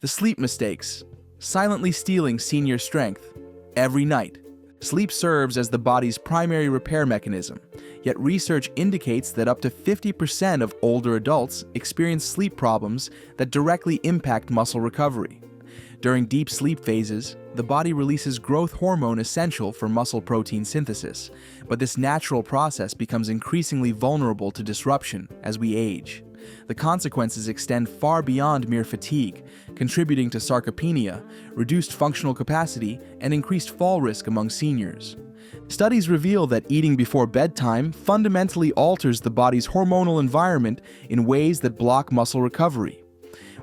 The sleep mistakes, silently stealing senior strength. Every night, sleep serves as the body's primary repair mechanism, yet research indicates that up to 50% of older adults experience sleep problems that directly impact muscle recovery. During deep sleep phases, the body releases growth hormone essential for muscle protein synthesis, but this natural process becomes increasingly vulnerable to disruption as we age. The consequences extend far beyond mere fatigue, contributing to sarcopenia, reduced functional capacity, and increased fall risk among seniors. Studies reveal that eating before bedtime fundamentally alters the body's hormonal environment in ways that block muscle recovery.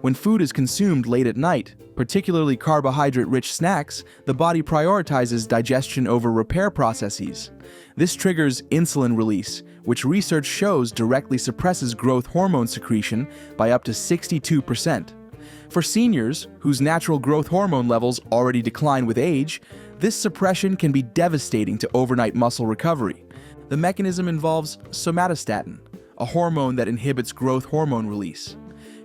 When food is consumed late at night, particularly carbohydrate-rich snacks, the body prioritizes digestion over repair processes. This triggers insulin release, which research shows directly suppresses growth hormone secretion by up to 62%. For seniors, whose natural growth hormone levels already decline with age, this suppression can be devastating to overnight muscle recovery. The mechanism involves somatostatin, a hormone that inhibits growth hormone release.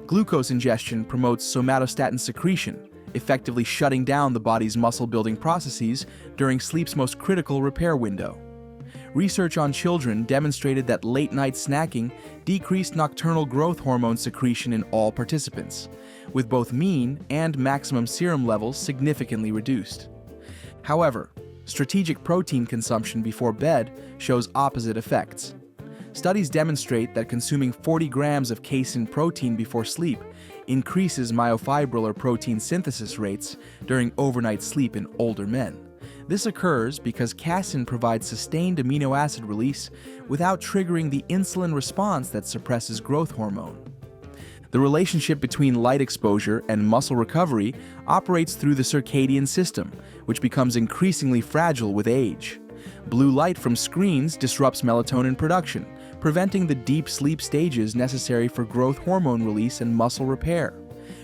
Glucose ingestion promotes somatostatin secretion, effectively shutting down the body's muscle-building processes during sleep's most critical repair window. Research on children demonstrated that late-night snacking decreased nocturnal growth hormone secretion in all participants, with both mean and maximum serum levels significantly reduced. However, strategic protein consumption before bed shows opposite effects. Studies demonstrate that consuming 40 grams of casein protein before sleep increases myofibrillar protein synthesis rates during overnight sleep in older men. This occurs because casein provides sustained amino acid release without triggering the insulin response that suppresses growth hormone. The relationship between light exposure and muscle recovery operates through the circadian system, which becomes increasingly fragile with age. Blue light from screens disrupts melatonin production, preventing the deep sleep stages necessary for growth hormone release and muscle repair.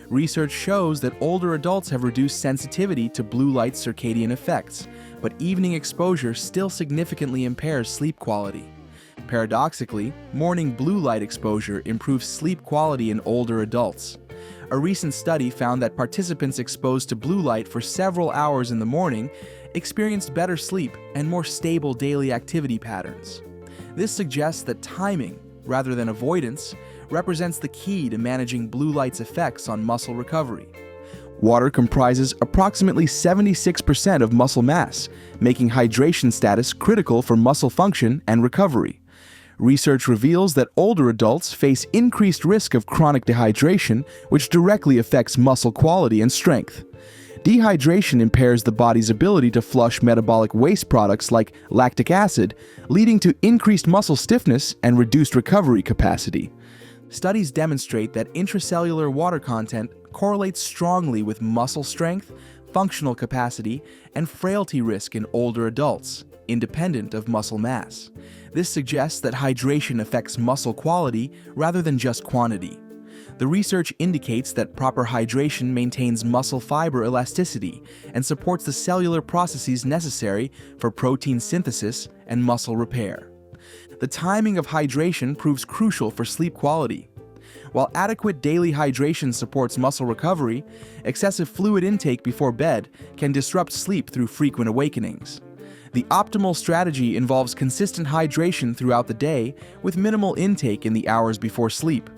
Research shows that older adults have reduced sensitivity to blue light circadian effects, but evening exposure still significantly impairs sleep quality. Paradoxically, morning blue light exposure improves sleep quality in older adults. A recent study found that participants exposed to blue light for several hours in the morning experienced better sleep and more stable daily activity patterns. This suggests that timing, rather than avoidance, represents the key to managing blue light's effects on muscle recovery. Water comprises approximately 76% of muscle mass, making hydration status critical for muscle function and recovery. Research reveals that older adults face increased risk of chronic dehydration, which directly affects muscle quality and strength. Dehydration impairs the body's ability to flush metabolic waste products like lactic acid, leading to increased muscle stiffness and reduced recovery capacity. Studies demonstrate that intracellular water content correlates strongly with muscle strength, functional capacity, and frailty risk in older adults, independent of muscle mass. This suggests that hydration affects muscle quality rather than just quantity. The research indicates that proper hydration maintains muscle fiber elasticity and supports the cellular processes necessary for protein synthesis and muscle repair. The timing of hydration proves crucial for sleep quality. While adequate daily hydration supports muscle recovery, excessive fluid intake before bed can disrupt sleep through frequent awakenings. The optimal strategy involves consistent hydration throughout the day with minimal intake in the hours before sleep.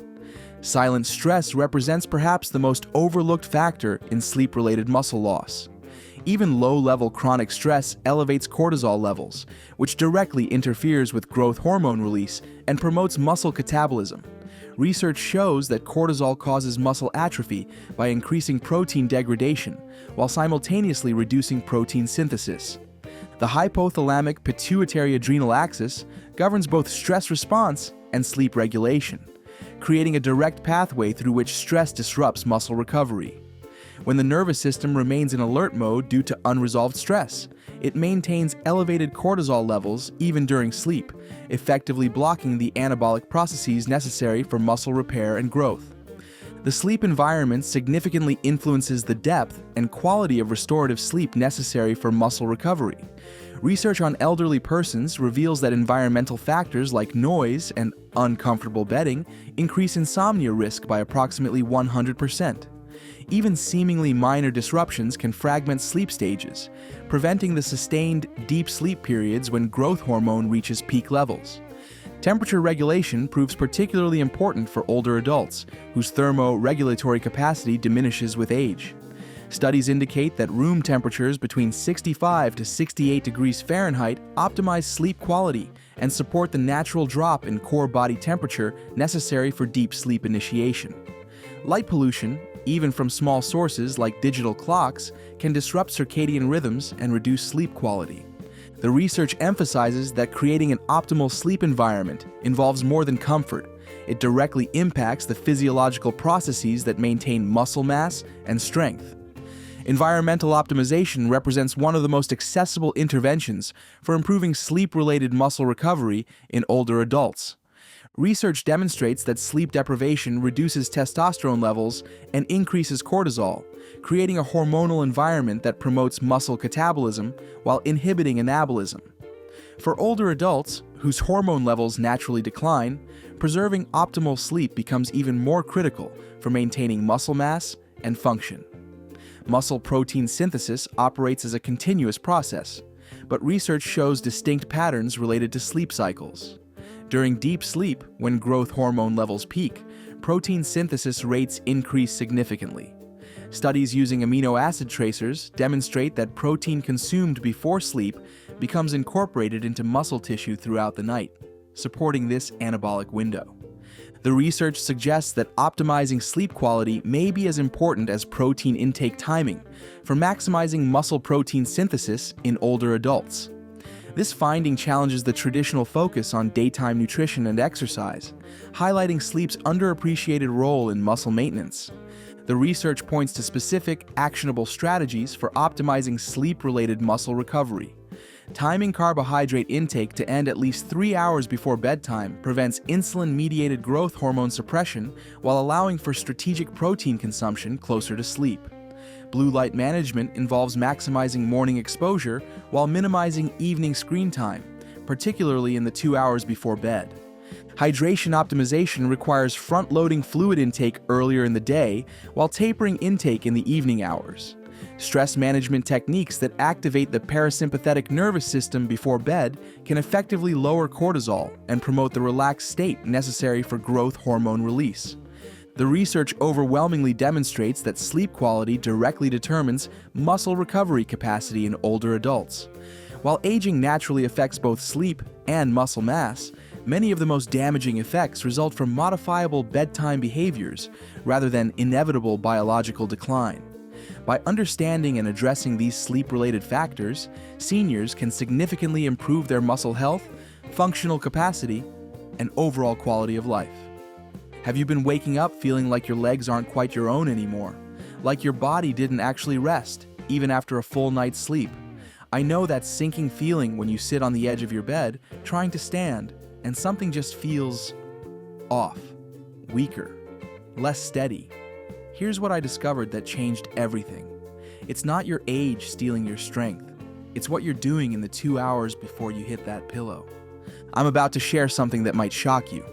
Silent stress represents perhaps the most overlooked factor in sleep-related muscle loss. Even low-level chronic stress elevates cortisol levels, which directly interferes with growth hormone release and promotes muscle catabolism. Research shows that cortisol causes muscle atrophy by increasing protein degradation, while simultaneously reducing protein synthesis. The hypothalamic pituitary adrenal axis governs both stress response and sleep regulation, creating a direct pathway through which stress disrupts muscle recovery. When the nervous system remains in alert mode due to unresolved stress, it maintains elevated cortisol levels even during sleep, effectively blocking the anabolic processes necessary for muscle repair and growth. The sleep environment significantly influences the depth and quality of restorative sleep necessary for muscle recovery. Research on elderly persons reveals that environmental factors like noise and uncomfortable bedding increase insomnia risk by approximately 100%. Even seemingly minor disruptions can fragment sleep stages, preventing the sustained deep sleep periods when growth hormone reaches peak levels. Temperature regulation proves particularly important for older adults, whose thermoregulatory capacity diminishes with age. Studies indicate that room temperatures between 65 to 68 degrees Fahrenheit optimize sleep quality and support the natural drop in core body temperature necessary for deep sleep initiation. Light pollution, even from small sources like digital clocks, can disrupt circadian rhythms and reduce sleep quality. The research emphasizes that creating an optimal sleep environment involves more than comfort. It directly impacts the physiological processes that maintain muscle mass and strength. Environmental optimization represents one of the most accessible interventions for improving sleep-related muscle recovery in older adults. Research demonstrates that sleep deprivation reduces testosterone levels and increases cortisol, creating a hormonal environment that promotes muscle catabolism while inhibiting anabolism. For older adults, whose hormone levels naturally decline, preserving optimal sleep becomes even more critical for maintaining muscle mass and function. Muscle protein synthesis operates as a continuous process, but research shows distinct patterns related to sleep cycles. During deep sleep, when growth hormone levels peak, protein synthesis rates increase significantly. Studies using amino acid tracers demonstrate that protein consumed before sleep becomes incorporated into muscle tissue throughout the night, supporting this anabolic window. The research suggests that optimizing sleep quality may be as important as protein intake timing for maximizing muscle protein synthesis in older adults. This finding challenges the traditional focus on daytime nutrition and exercise, highlighting sleep's underappreciated role in muscle maintenance. The research points to specific, actionable strategies for optimizing sleep-related muscle recovery. Timing carbohydrate intake to end at least 3 hours before bedtime prevents insulin-mediated growth hormone suppression while allowing for strategic protein consumption closer to sleep. Blue light management involves maximizing morning exposure while minimizing evening screen time, particularly in the 2 hours before bed. Hydration optimization requires front-loading fluid intake earlier in the day while tapering intake in the evening hours. Stress management techniques that activate the parasympathetic nervous system before bed can effectively lower cortisol and promote the relaxed state necessary for growth hormone release. The research overwhelmingly demonstrates that sleep quality directly determines muscle recovery capacity in older adults. While aging naturally affects both sleep and muscle mass, many of the most damaging effects result from modifiable bedtime behaviors rather than inevitable biological decline. By understanding and addressing these sleep-related factors, seniors can significantly improve their muscle health, functional capacity, and overall quality of life. Have you been waking up feeling like your legs aren't quite your own anymore? Like your body didn't actually rest, even after a full night's sleep? I know that sinking feeling when you sit on the edge of your bed, trying to stand, and something just feels off, weaker, less steady. Here's what I discovered that changed everything. It's not your age stealing your strength. It's what you're doing in the 2 hours before you hit that pillow. I'm about to share something that might shock you.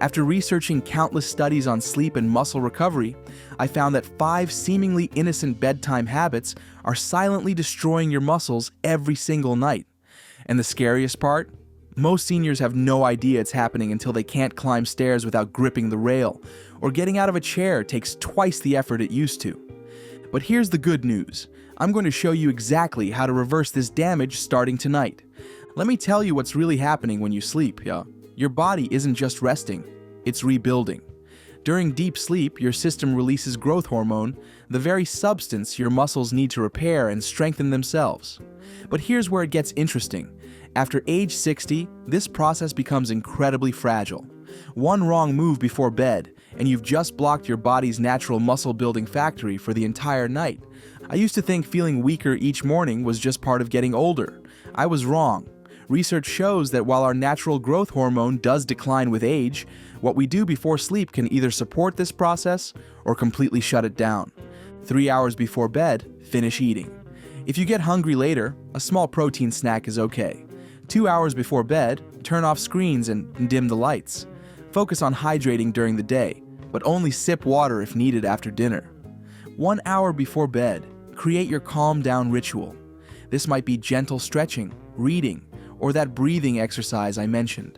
After researching countless studies on sleep and muscle recovery, I found that 5 seemingly innocent bedtime habits are silently destroying your muscles every single night. And the scariest part? Most seniors have no idea it's happening until they can't climb stairs without gripping the rail, or getting out of a chair takes twice the effort it used to. But here's the good news. I'm going to show you exactly how to reverse this damage starting tonight. Let me tell you what's really happening when you sleep, yeah? Your body isn't just resting, it's rebuilding. During deep sleep, your system releases growth hormone, the very substance your muscles need to repair and strengthen themselves. But here's where it gets interesting. After age 60, this process becomes incredibly fragile. One wrong move before bed, and you've just blocked your body's natural muscle-building factory for the entire night. I used to think feeling weaker each morning was just part of getting older. I was wrong. Research shows that while our natural growth hormone does decline with age, what we do before sleep can either support this process or completely shut it down. 3 hours before bed, finish eating. If you get hungry later, a small protein snack is okay. 2 hours before bed, turn off screens and dim the lights. Focus on hydrating during the day, but only sip water if needed after dinner. 1 hour before bed, create your calm down ritual. This might be gentle stretching, reading, or that breathing exercise I mentioned.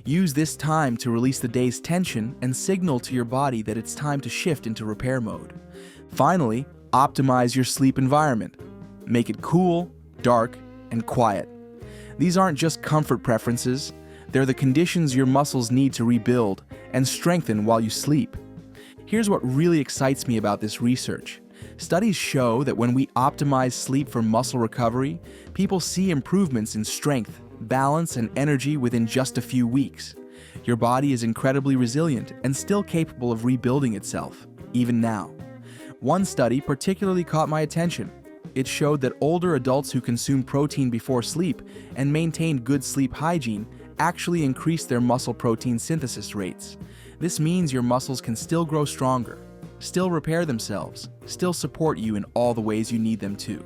Use this time to release the day's tension and signal to your body that it's time to shift into repair mode. Finally, optimize your sleep environment. Make it cool, dark, and quiet. These aren't just comfort preferences, they're the conditions your muscles need to rebuild and strengthen while you sleep. Here's what really excites me about this research. Studies show that when we optimize sleep for muscle recovery, people see improvements in strength, balance, and energy within just a few weeks. Your body is incredibly resilient and still capable of rebuilding itself, even now. One study particularly caught my attention. It showed that older adults who consumed protein before sleep and maintained good sleep hygiene actually increased their muscle protein synthesis rates. This means your muscles can still grow stronger, still repair themselves, still support you in all the ways you need them to.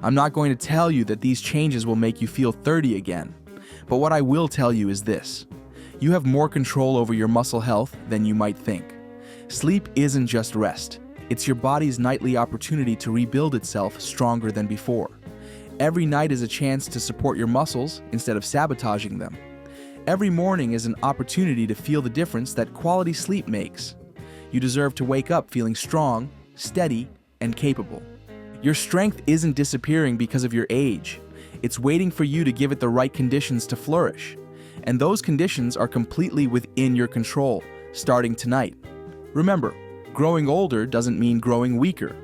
I'm not going to tell you that these changes will make you feel 30 again, but what I will tell you is this: you have more control over your muscle health than you might think. Sleep isn't just rest, it's your body's nightly opportunity to rebuild itself stronger than before. Every night is a chance to support your muscles instead of sabotaging them. Every morning is an opportunity to feel the difference that quality sleep makes. You deserve to wake up feeling strong, steady, and capable. Your strength isn't disappearing because of your age. It's waiting for you to give it the right conditions to flourish. And those conditions are completely within your control, starting tonight. Remember, growing older doesn't mean growing weaker.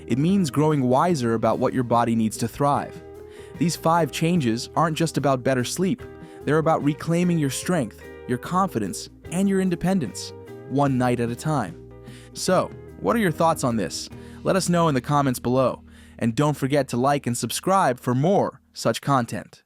It means growing wiser about what your body needs to thrive. These 5 changes aren't just about better sleep. They're about reclaiming your strength, your confidence, and your independence, one night at a time. So, what are your thoughts on this? Let us know in the comments below. And don't forget to like and subscribe for more such content.